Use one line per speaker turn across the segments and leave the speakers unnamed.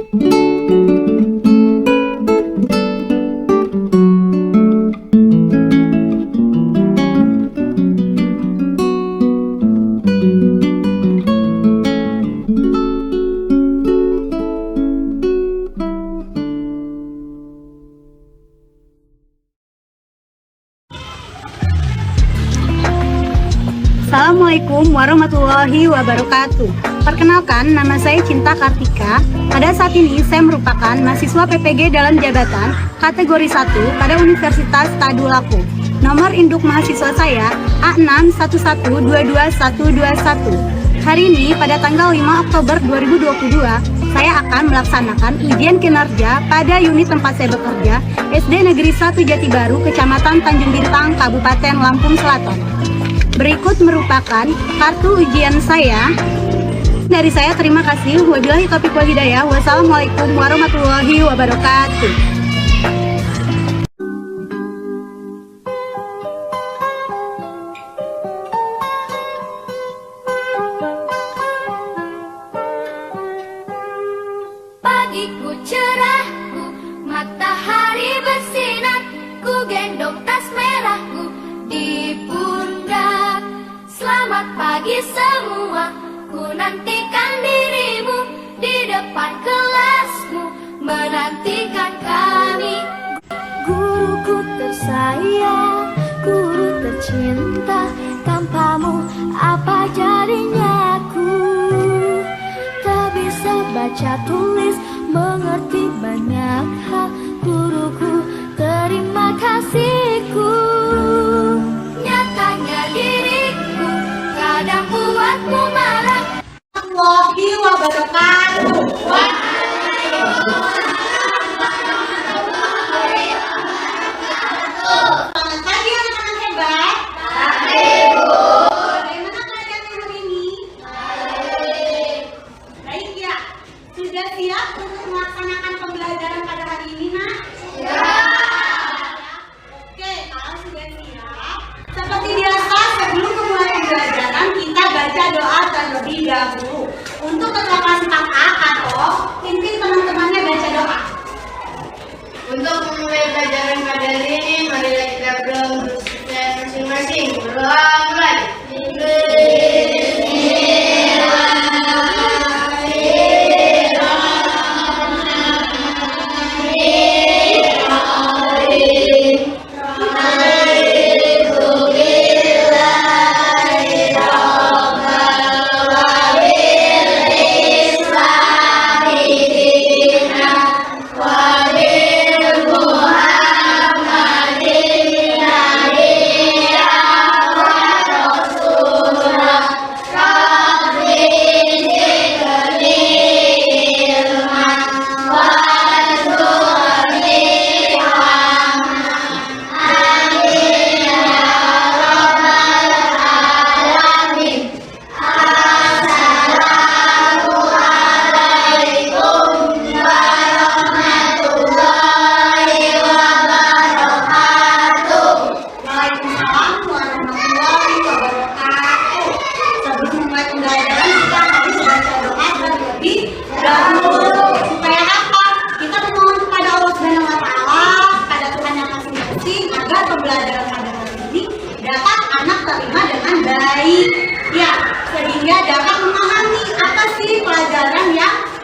Assalamualaikum warahmatullahi wabarakatuh. Perkenalkan, nama saya Cinta Kartika. Pada saat ini saya merupakan mahasiswa PPG dalam jabatan kategori 1 pada Universitas Tadulako. Nomor induk mahasiswa saya A61122121. Hari ini pada tanggal 5 Oktober 2022, saya akan melaksanakan ujian kinerja pada unit tempat saya bekerja, SD Negeri 1 Jati Baru, Kecamatan Tanjung Bintang, Kabupaten Lampung Selatan. Berikut merupakan kartu ujian saya. Dari saya, terima kasih. Wabillahi taufiq wal hidayah. Wassalamualaikum warahmatullahi wabarakatuh.
Pagiku cerahku, matahari bersinar, ku gendong tas merahku di pundak. Selamat pagi semua, ku nantikan dirimu di depan kelasmu, menantikan kami. Guruku tersayang, guru tercinta, tanpamu apa jadinya aku? Tak bisa baca tulis, mengerti banyak hal, guruku terima kasihku. Nyatanya diriku kadang buatmu marah.
Warahmatullahi wabarakatuh. Selamat pagi anak-anak hebat. Bagaimana keadaan hari ini? Baik ya. Sudah siap untuk melaksanakan pembelajaran pada hari ini, Nak? Oke, kalau sudah siap, seperti biasa sebelum memulai pembelajaran kita baca doa terlebih dahulu. Untuk kelas 4A atau pimpin teman-temannya baca doa.
Untuk memulai pelajaran pada hari ini, marilah kita berdoa untuk sukses masing-masing. Berdoa mulai.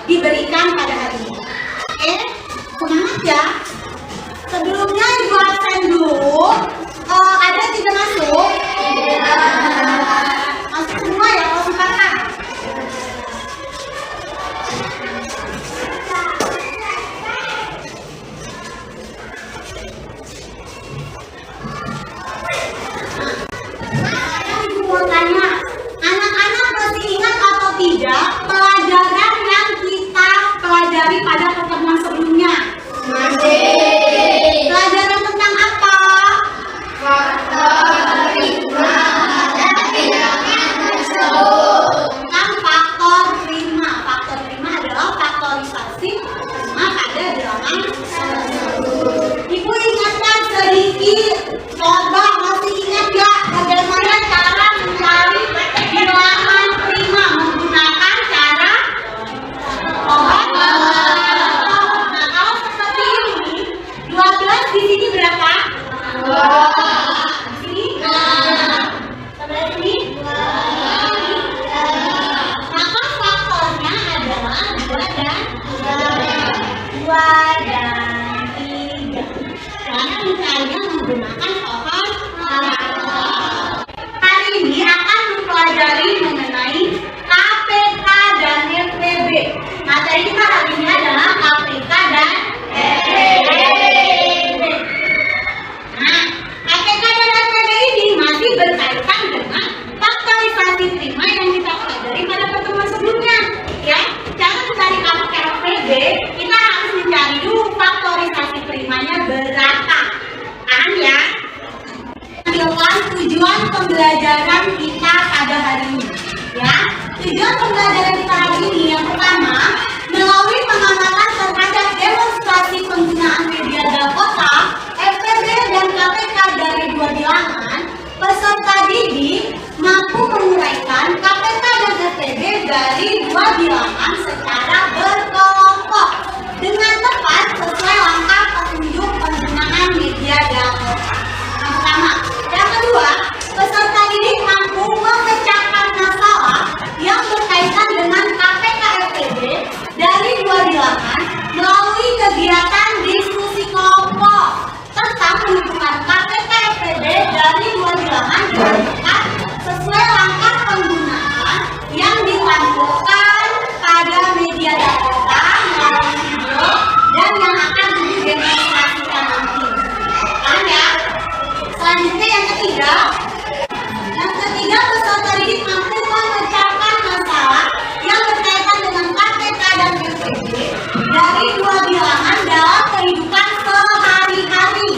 Diberikan pada hari ini. Oke, semangat ya. Sebelumnya Ibu absen dulu. Ada tidak masuk? Masuk semua ya, kalau sempat. Ibu mau tanya, anak-anak masih ingat atau tidak pelajaran yang kita pelajari pada pertemuan sebelumnya?
Masih.
Pelajaran tentang apa?
Faktor prima dan bilangan tersebut.
Tentang faktor prima. Faktor prima adalah faktorisasi prima pada bilangan tersebut. Ibu ingatkan sedikit. Coba masih ingat gak bagaimana cara mencari bilangan prima menggunakan cara dan 3. Cara mencarinya menggunakan pohon harapan. Hari ini akan mempelajari mengenai KPK dan FPB. Materi kita hari ini adalah KPK dan FPB. Nah, KPK dan FPB ini masih berkaitan dengan faktorisasi prima yang kita pelajari pada pertemuan sebelumnya. Ya, cara mencari KPK dan FPB, kita harus mencari dulu faktorisasi primanya berapa. Kan ya? Tujuan pembelajaran kita pada hari ini. Ya, tujuan pembelajaran kita hari ini yang pertama, melalui pengamatan terhadap demonstrasi penggunaan media Dakota, FPB dan KPK dari dua bilangan, peserta didik mampu menguraikan KPK dan FPB dari dua bilangan secara berkelompok dengan tepat sesuai langkah petunjuk penggunaan media Dakota. Yang pertama. Yang kedua, peserta didik mampu memecahkan masalah yang berkaitan dengan KPK FPB dari dua bilangan melalui kegiatan diskusi kelompok tentang menentukan KPK FPB dari dua bilangan dengan tepat sesuai langkah penggunaan yang ditampilkan pada media Dakota melalui video dan yang akan didemonstrasikan nanti. Kan ya? Selanjutnya yang ketiga, peserta didik mampu memecahkan masalah yang berkaitan dengan KPK dan FPB dari dua bilangan dalam kehidupan sehari-hari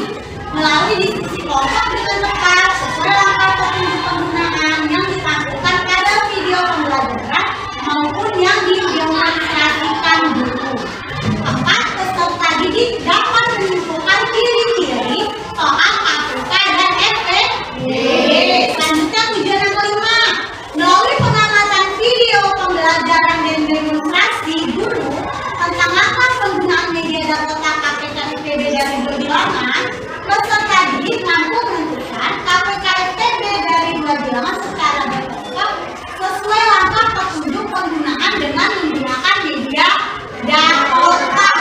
melalui diskusi kelompok dengan tepat sesuai langkah petunjuk penggunaan yang ditampilkan pada video pembelajaran maupun yang didemonstrasikan dulu. Keempat, peserta didik dapat menyimpulkan ciri-ciri soal KPK dan FPB. Selanjutnya tujuan yang kelima, melalui pengamatan video pembelajaran dan demonstrasi dulu tentang langkah penggunaan media Dakota KPK FPB dari dua bilangan, peserta didik mampu menentukan KPK FPB dari dua bilangan secara berkelompok sesuai langkah petunjuk penggunaan dengan menggunakan media Dakota.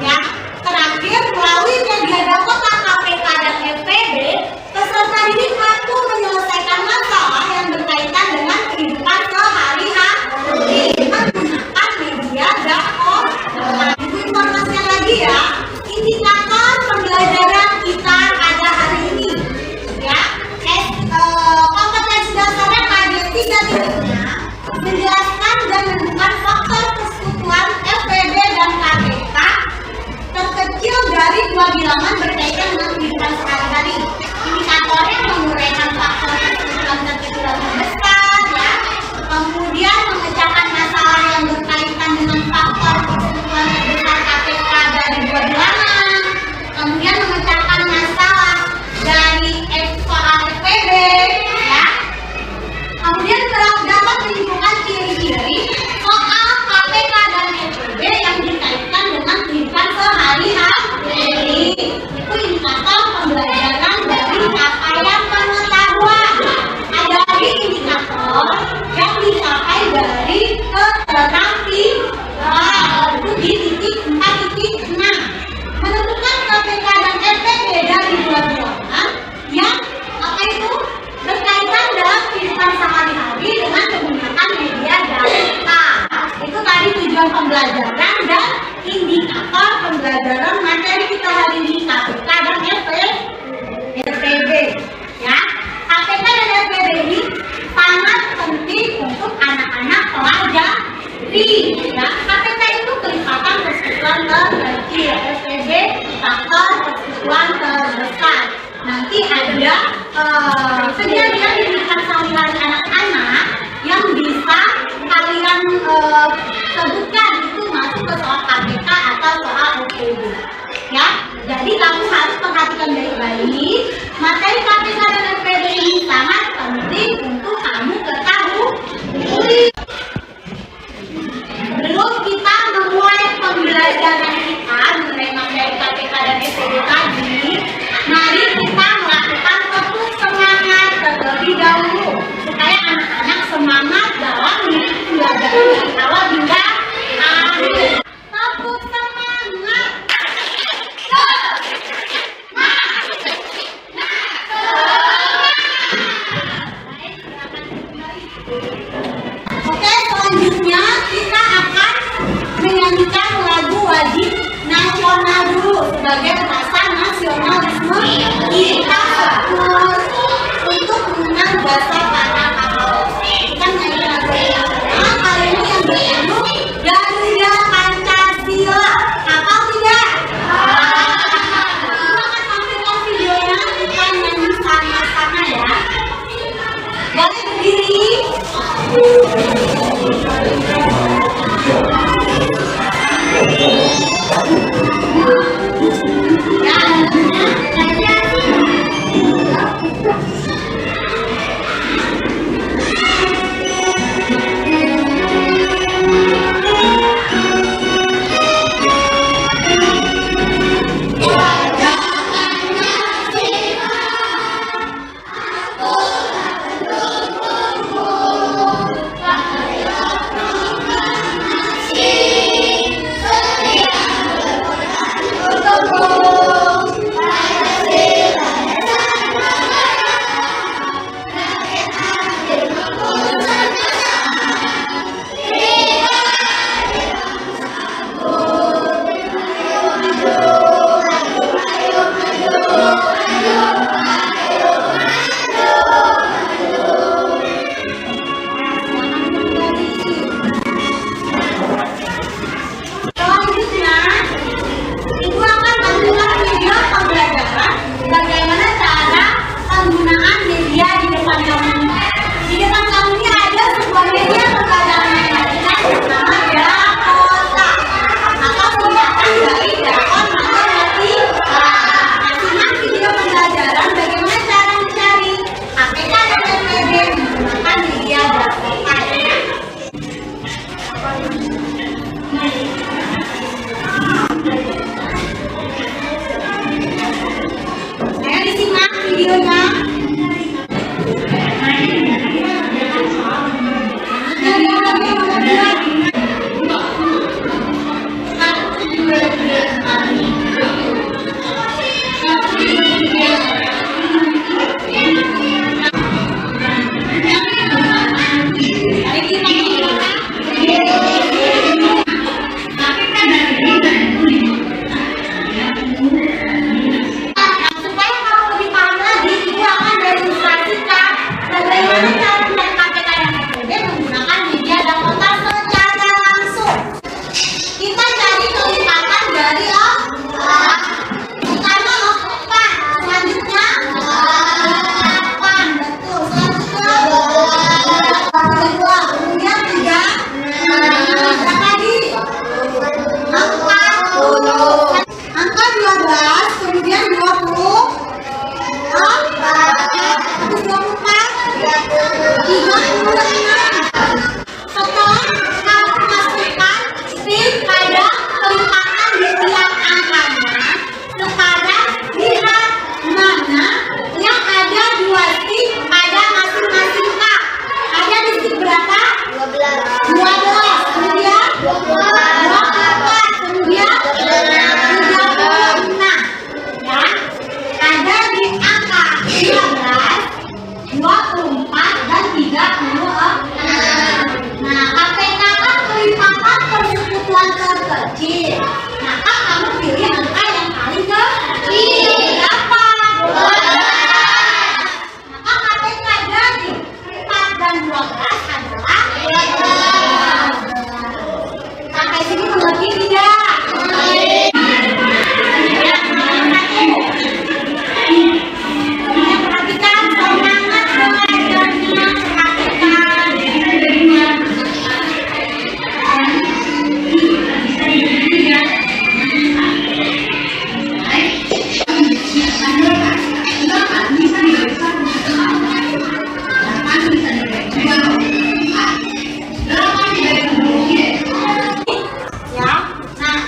Ya, terakhir melalui media Dakota KPK dan FPB, peserta didik mampu menyelesaikan masalah yang berkaitan dengan kehidupan sehari-hari menggunakan media Dakota. Informasi lagi ya, indikator pembelajaran kita pada hari ini. Ya, kompetensi dasarnya pada 3 titiknya menjelaskan dan menentukan faktor persekutuan FPB dan KPK terkecil dari dua bilangan berkaitan dengan kehidupan sehari-hari. Indikatornya menguraikan faktor persekutuan terkecil dan terbesar, ya. Kemudian memecahkan masalah yang berkaitan dengan faktor persekutuan terbesar KPK dari dua bilangan. Kemudian memecahkan masalah dari soal FPB, ya. Kemudian dapat menyimpulkan ciri-ciri soal KPK dan FPB yang dikaitkan dengan kehidupan sehari-hari. Itu indikator pembelajaran dari capaian pengetahuan. Ada lagi indikator yang dicapai dari keterampilan. Itu di titik 4.6. Menentukan KPK dan FPB dari dua bilangan yang apa itu berkaitan dalam kehidupan sehari-hari dengan menggunakan media Dakota. Itu tadi tujuan pembelajaran dan indikator pembelajaran materi kita hari ini KPK dan FPB. Ya, KPK dan FPB ini sangat penting untuk anak-anak pelajari. Ya, KPK itu kelipatan persekutuan terkecil, FPB faktor persekutuan terbesar. Nanti ada kejadian di kehidupan sehari-hari anak-anak yang bisa kalian sebutkan itu masuk ke soal KPK atau soal FPB. Ya, jadi kamu harus perhatikan baik-baik. Materi KPK dan FPB ini sangat penting untuk kamu ketahui. Belum kita memulai pembelajaran kita mengenai materi KPK dan FPB tadi, mari kita melakukan tepuk semangat terlebih dahulu supaya anak-anak semangat dalam mengikuti pembelajaran dari awal hingga Supaya kamu lebih paham lagi, Ibu akan demonstrasikan bagaimana cara melihat KPK dan SPD menggunakan media Dakota secara langsung. Kita cari kelipatan dari pertama apa? Selanjutnya delapan, betul. Selanjutnya kedua, kemudian tiga, berapa lagi? Angka 12, kemudian 20, 36. Setelah kamu masukkan string pada kelipatan di tiap angkanya, sekarang lihat mana yang ada dua stick pada masing-masing K. Ada di stick berapa? 12. Kemudian 24. Kemudian 36. Ya, ada di angka 13, 24 dan 36. Nah, KPK kan kelipatan persekutuan terkecil. Maka kamu pilih angka yang paling kecil. Berapa? 12. Maka KPK dari 4 dan 12 adalah 12. Sampai sini mengerti tidak? Perhatikan semangat belajarnya KPK. Ya, nah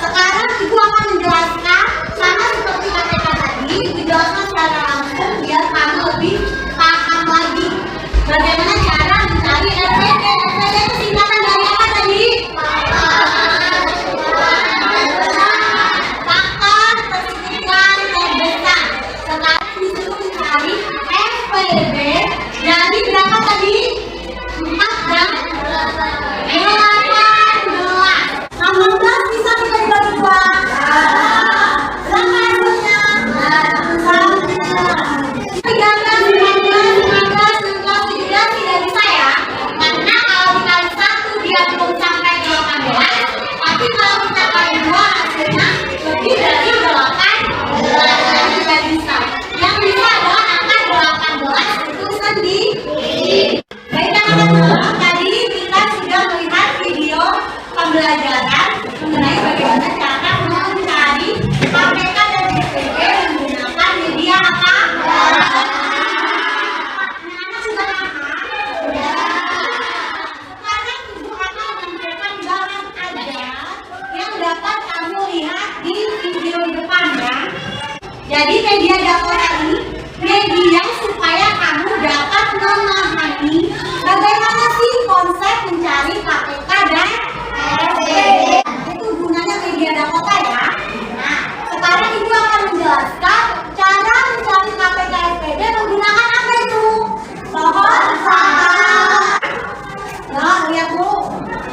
sekarang Ibu akan menjelaskan sama seperti KPK tadi, dijelaskan secara langsung biar kamu lebih paham lagi bagaimana cara mencari SPD. SPD itu singkatan dari apa tadi? Faktor persekutuan terbesar. Sekarang disuruh mencari SPD dari berapa tadi? 4 dan 18. 16 bisa kita dibagi 2. Berapa hasilnya? 13, 14, 15, 16, 17 tidak bisa ya. Karena kalau dikali 1 dia belum sampai 18. Tapi kalau kita kali 2 hasilnya lebih dari 18. Jadi tidak bisa. Yang bisa adalah angka 18 itu sendiri. Baik teman-teman, tadi kita sudah melihat video pembelajaran mengenai bagaimana cara mencari KPK dan SPD menggunakan media apa? Anak-anak sudah paham? Sekarang Ibu akan memberikan gambar aja yang dapat kamu lihat di video depan ya. Jadi media Dakota ini media supaya kamu dapat memahami bagaimana sih konsep mencari KPK dan SPD. Itu gunanya media Dakota ya. Nah, sekarang Ibu akan menjelaskan cara mencari KPK SPD menggunakan apa itu? Pohon sahabat. Nah, lihat Bu.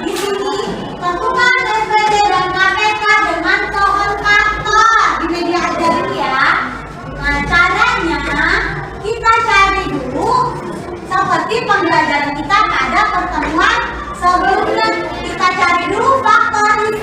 Di sini tentukan SPD dan KPK dengan pohon faktor di media aja dulu ya. Nah, caranya kita cari dulu seperti pembelajaran kita pada pertemuan sebelumnya. Kita cari dulu faktor di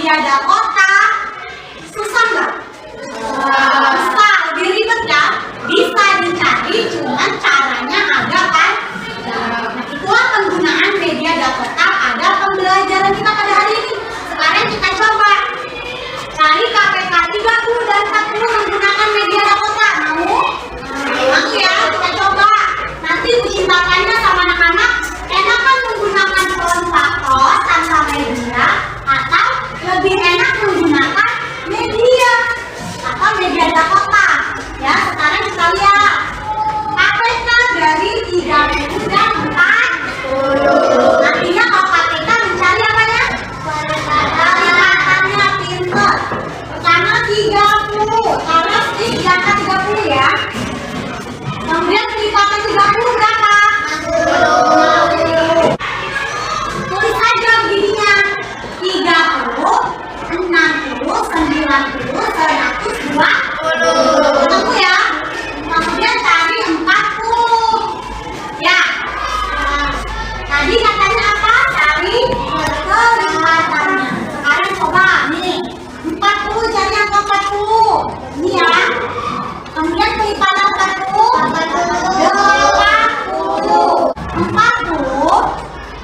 media Dakota. Susah nggak? Susah, lebih ribet kan? Bisa dicari, cuman caranya agak kan? Nah, itulah penggunaan media Dakota pada pembelajaran kita pada hari ini. Sekarang kita coba cari KPK 30 dan 40 menggunakan media Dakota. Mau? Mau ya, kita coba. Nanti uji tanya sama anak-anak, enakan menggunakan kontaktor tanpa media atau lebih enak menggunakan media atau media Dakota. Ya, sekarang kita lihat KPK dari 30 dan 40. Artinya kalau KPK mencari apa ya? Kelihatannya pinter. Pertama 30, karena di angka 30 ya. Kemudian kelipatan 30 berapa? 60. Tulis aja begininya. 30, 60, 90, 120. Ketemu ya? Kemudian cari 40. Ya. Tadi katanya apa? Cari kelipatannya. Sekarang coba nih. 40 cari yang ke 40. Ini ya. Kemudian kelipatan 40. 80.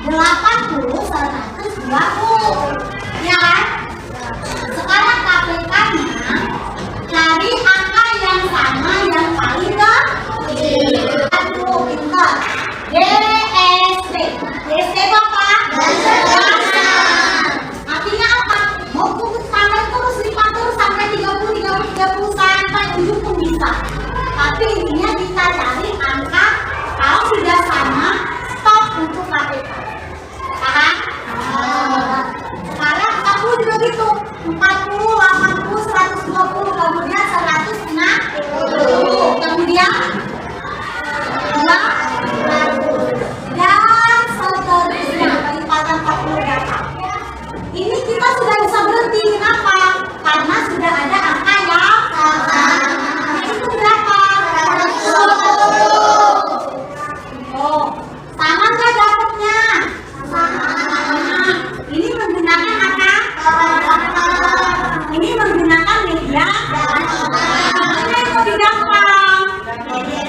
80, 120. Ya kan? Sekarang KPK-nya cari angka yang sama yang paling kecil. 40, pintar. DST. DST itu apa? Artinya apa? Mau tambah terus, lipat terus sampai 30, 30, 30 sampai ujung pun bisa. Tapi intinya kita cari angka kalau sudah sama, stop untuk KPK. Paham? Sekarang 40 juga gitu. 40, 80, 120, kemudian 160. Kemudian 2, dan seterusnya. Kelipatan 40 berapa? Ini kita sudah bisa berhenti. Kenapa? Karena sudah ada angka yang sama. Itu berapa? 10. Oh, sama nggak dapatnya? Sama. Ini menggunakan apa? Ini menggunakan media. Ini yang lebih gampang.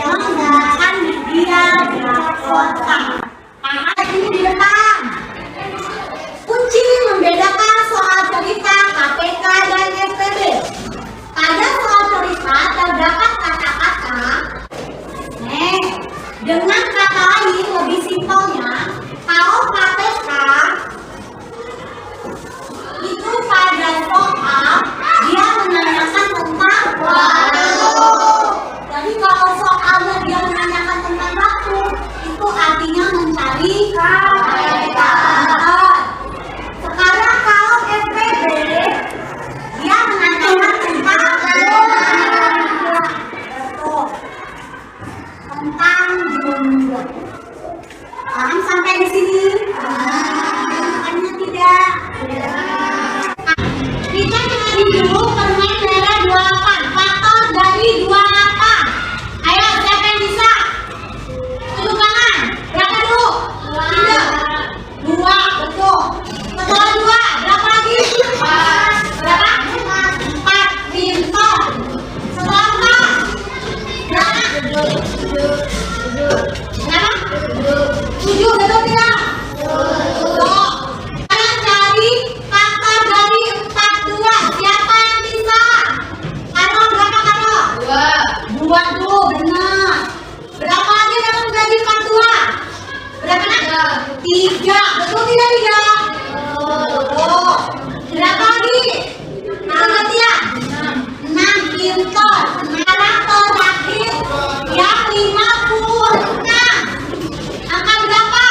Menggunakan media Dakota. Ini di depan. Kunci membedakan soal cerita KPK dan SPB. Pada soal cerita terdapat kata-kata. Dengan kata lain lebih simpelnya, kalau KPK itu pada soal dia menanyakan tentang waktu. Jadi kalau soalnya dia menanyakan tentang waktu, itu artinya mencari KPK. Sekarang kalau SPB dia menanyakan tentang jumlah. Paham sampai di sini? Bukannya tidak. Kita cari dulu permen merah 28. Faktor dari 28. Ayo, siapa yang bisa? Tunjuk tangan. Berapa dulu? 3. 2, betul. Setelah 2, berapa lagi? 4. Berapa? 4. Pintar. Setelah 4, berapa? 7, betul tidak? Betul. Sekarang cari faktor dari 42. Siapa yang bisa? Karol, berapa Karol? 2. 2 dulu, benar. Berapa lagi dalam menjadi 42? Berapa nak? 3. Betul tidak 3? Betul. Berapa lagi? Kita lihat ya. 6. Pintar. Sekarang terakhir yang 56. Angka berapa?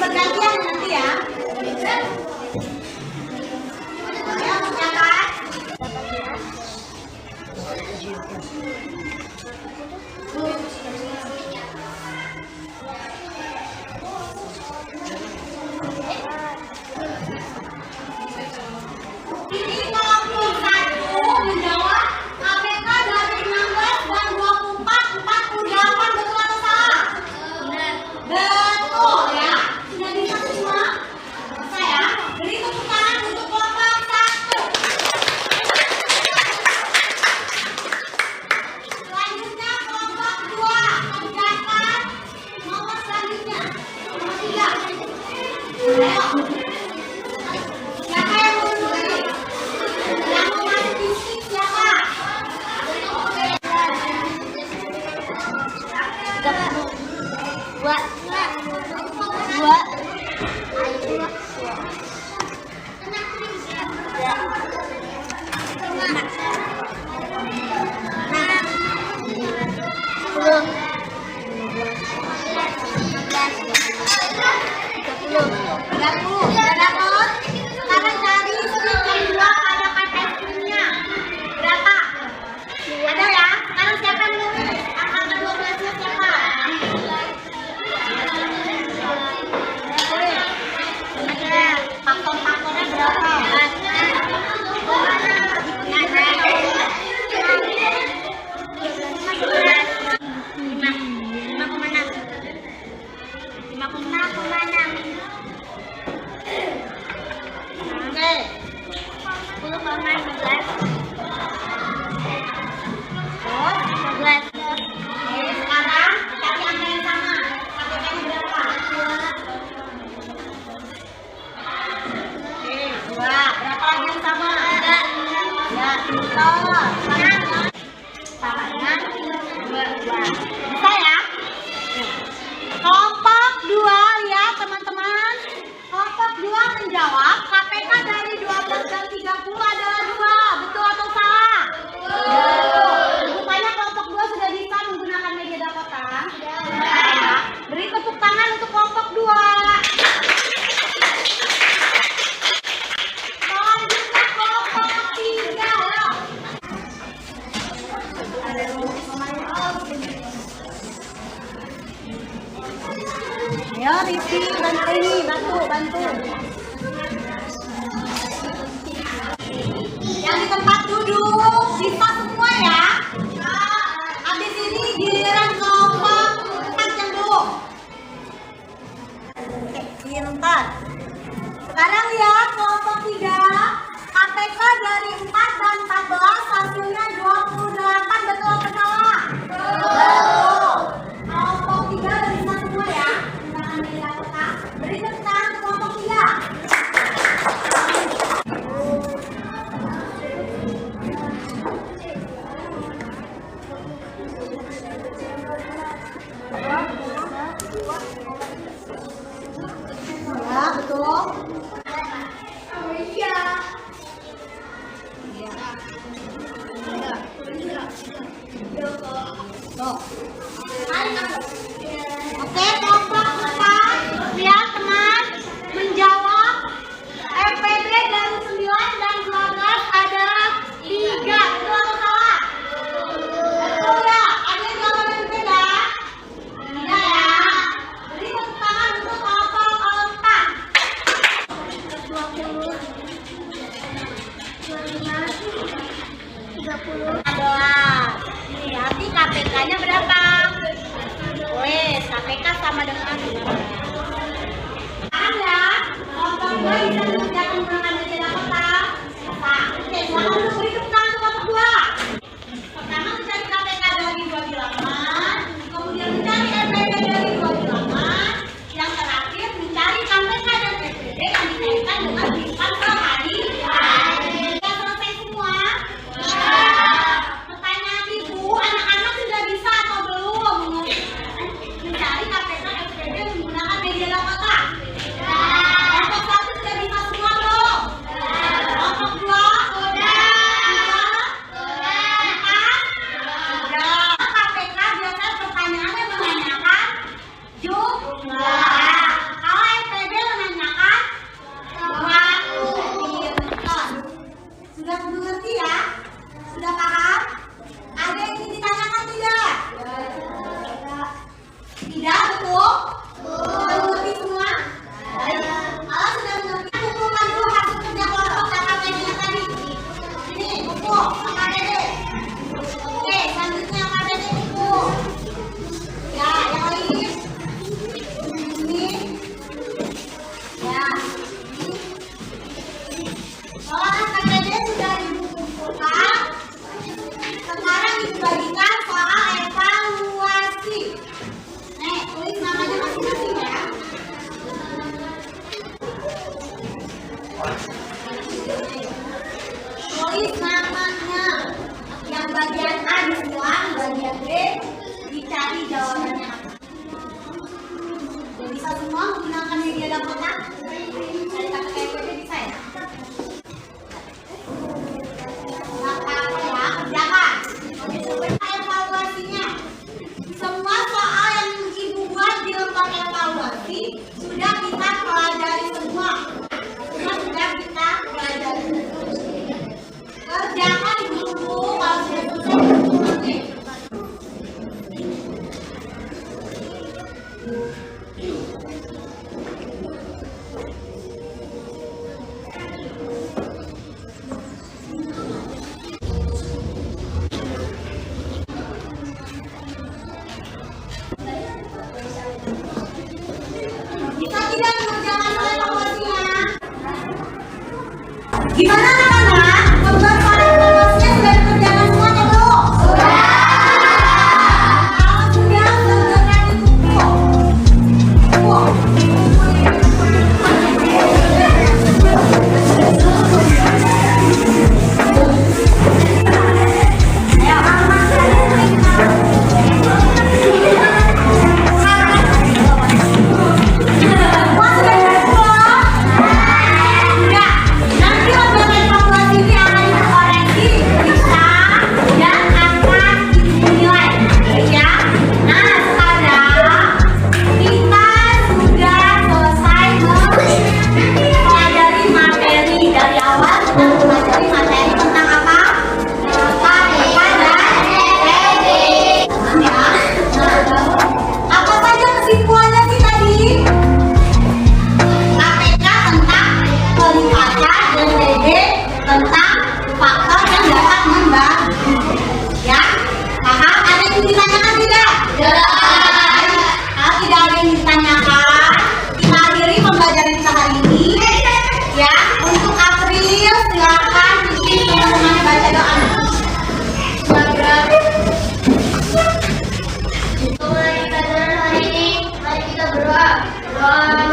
bergantian nanti ya. Ayo mencatat. Ini kelompok 1 menjawab KPK dari 16 dan 24, 48, betul atau salah? Betul ya. Sudah bisa semua? Bisa ya. Beri tepuk tangan untuk kelompok 1. Selanjutnya kelompok 2. Kerjakan nomor selanjutnya. Nomor 3. Ayo. Siapa yang mau mulai? Yang mau masuk fisik siapa? Dua. Sudah dapat? Sekarang cari slip yang 2 pada kata istrinya. Berapa? Ada ya? Sekarang siapa yang nulis? Angka ke-12-nya siapa? Faktor-faktornya berapa? bisa ya? Kelompok 2 lihat teman-teman. Kelompok 2 menjawab KPK dari 12 dan 30 adalah 2. Betul atau salah? Betul. Rupanya kelompok 2 sudah bisa menggunakan media Dakota. Ya. Beri tepuk tangan untuk kelompok 2. Selanjutnya kelompok 3. Ayo Risi, bantu ini, bantu. Yang di tempat duduk bisa semua ya. Habis ini giliran kelompok 4 yang duduk. Oke, pintar. Sekarang lihat kelompok 3. KPK dari 4 dan 14 hasilnya 28, betul atau salah? Betul. Kelompok 3 udah bisa semua ya. Gunakan media Dakota. Beri tepuk tangan untuk kelompok 3. Ya, betul. Oke, kelompok 4. Lihat teman, menjawab EPB dari 9 dan 12 adalah 3. Betul atau salah? Betul ya? Ada yang jawaban yang beda? Tidak ya? Beri tepuk tangan untuk kelompok 4. 20, 25, 30 adalah. Berarti KPK-nya berapa? Wes, KPK sama dengan 5. Ada kelompok 2 bisa mengerjakan menggunakan media Dakota. Oke, silakan untuk beri tepuk tangan untuk kelompok 2. Pertama mencari KPK dari 2 bilangan, kemudian mencari EPB dari 2 bilangan, yang terakhir mencari KPK dan EPB yang dikaitkan dengan bilangan kehadiran. Sudah selesai semua? Pertanyaan ibu, anak-anak sudah bisa atau belum mencari KPK EPB menggunakan media Dakota? Kelompok 1 sudah bisa semua. Bisa semua menggunakan media dan kotak. Saya pakai kayaknya bisa ya. Nggak apa-apa ya, kerjakan. Oke, sebentar evaluasinya. Semua soal yang ibu buat di lembar evaluasi sudah kita pelajari semua. Sudah kita pelajari. Kerjakan dulu kalau sudah selesai. Bisa tidak mengerjakan evaluasinya? Gimana anak-anak? Lembar evaluasinya sudah dikerjakan semuanya belum? Sudah. Kalau sudah, segera ditutup.
Doa